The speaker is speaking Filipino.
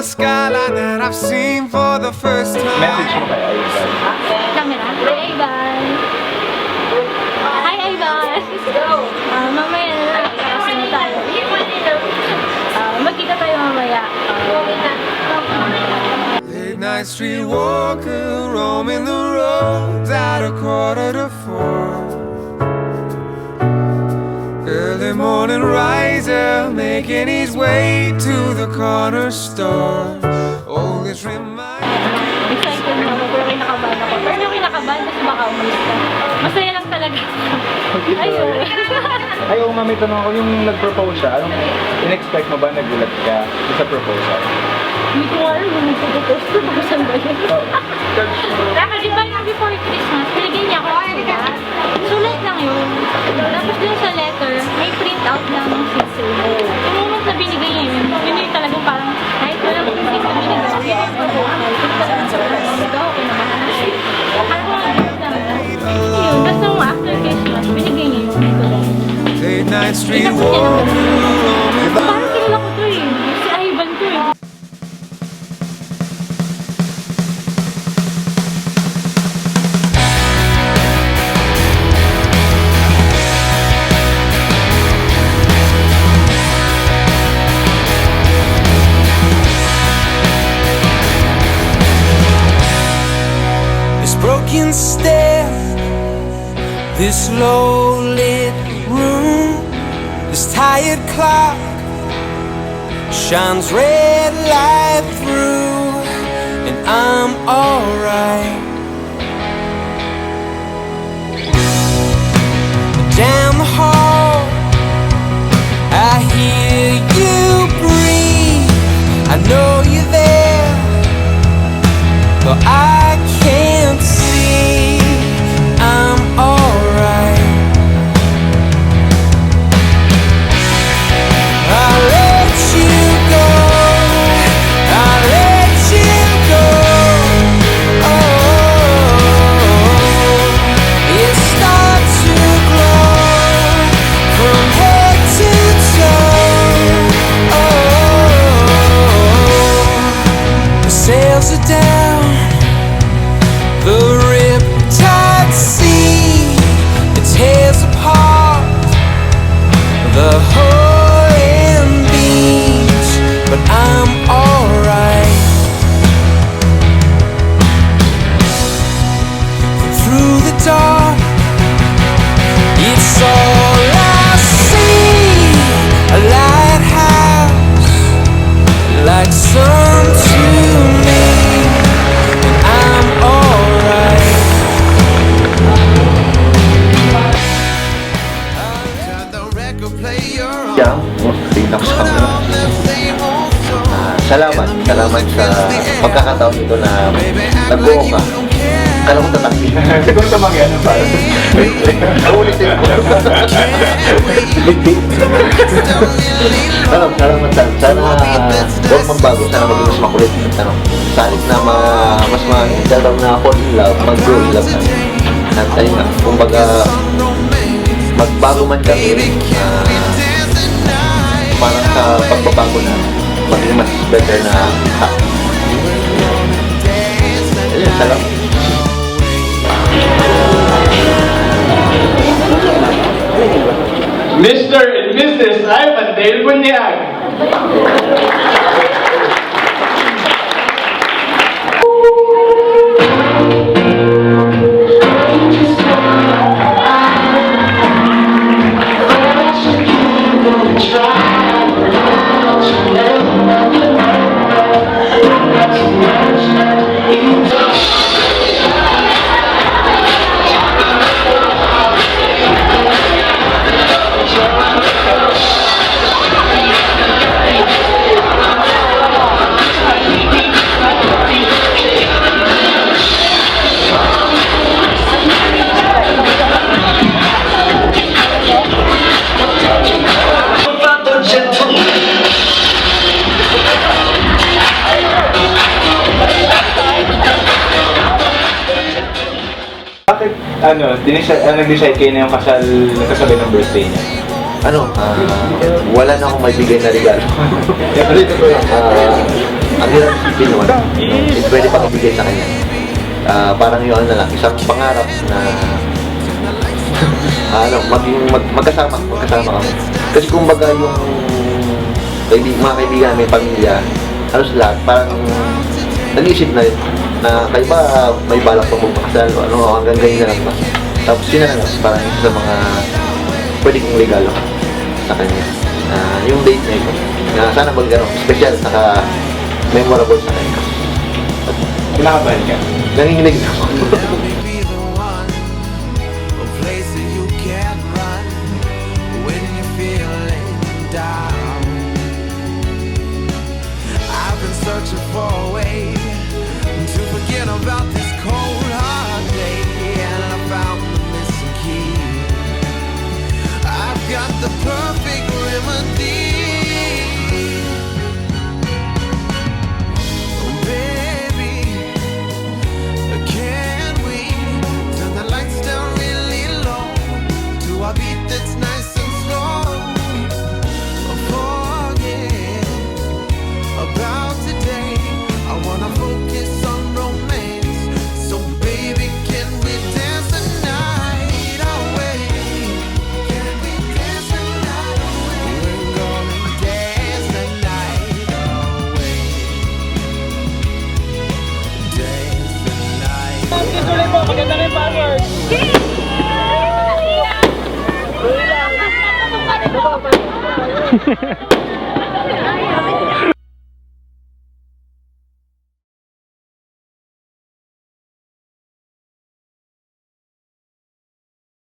Skyline that I've seen for the first time. Message mo kay Ivan. Camera. Hi, Ivan. Hi, Ivan. Let's go. Mamaya na lang. Kasi na tayo. Magkita tayo mamaya. Late night street walker, roaming the roads at 3:45. Early morning riser, making his way to the corner store. Always remind me. Excited na ako, pero kinakabahan ako. Pero yung kinakabahan kasi baka umalis ka. Masaya lang talaga. Ayun. Ayaw nga, may tanong ako, yung nag-propose siya, anong in-expect mo ba nagulat ka sa proposal? Hindi ko alam yung nagpupropose. Proposal ba yun? Tapos di ba yung before Christmas, pinigyan niya ako. Sulat lang yun. Tapos dun sa letter, may print out lang ng sister. Yung moment na binigay niya yun, yun yung talagang parang kahit walang print na binigay, yun yung proposal. Kasi talagang sobrang ikaw, okay naman na siya. Parang mga print lang. Yun, tapos nung after Christmas, binigay niya yun. Late night street Itakot niya ng walker, roaming the parang kilala ko to eh. Si Ivan to eh. broken stair, this low-lit room, this tired clock shines red light through, and I'm alright. Down the hall, I hear you breathe. I know you're there, but I can't see. I'm alright. I'll let you go. I'll let you go. Oh, it starts to glow from head to toe. Oh, the sails are down. The riptide sea, it tears apart the hull and beams, but I'm alright. Through the dark, it's all I see, a lighthouse, like sun to me, and I'm alright. Yeah, tingnan ko sa camera. Salamat sa pagkakataon nito na nag-buo ka. Kala ko tatanggi. Kung tamang yan, parang ulitin ko. Salamat. Sana huwag magbago. Sana maging mas makulit. Salit na mas magdalaw na fall in love, mag-grow in love na. At ayun nga, kumbaga magbago man kami, parang sa pagbabago na maging mas better na ayun, salamat. Mr. and Mrs. Ivan Dale Bunyag. nag-decide kayo na yung kasal kasabay ng birthday niya? Wala na akong maibigay na regalo. Ang hirap isipin naman, pwede pang ibigay sa kanya. Parang yun na lang, isang pangarap na magkasama kami. Kasi kumbaga yung mga kaibigan namin, pamilya, halos lahat, parang nag-iisip na rin na kayo ba may balak pa magpakasal o hanggang ganyan na lang ba. Tapos yun na lang, parang isa sa mga pwede kong regalo sa kanya. Yung date na ito, na sana special, saka memorable sa kanya. Kinakabahan ka? Nanginginig na ako. Be the one, a place that you can run when you're feeling down. I've been searching for a way to forget about this cold hard day, and I found the missing key. I've got the perfect remedy. Maganda na yung password. Hey!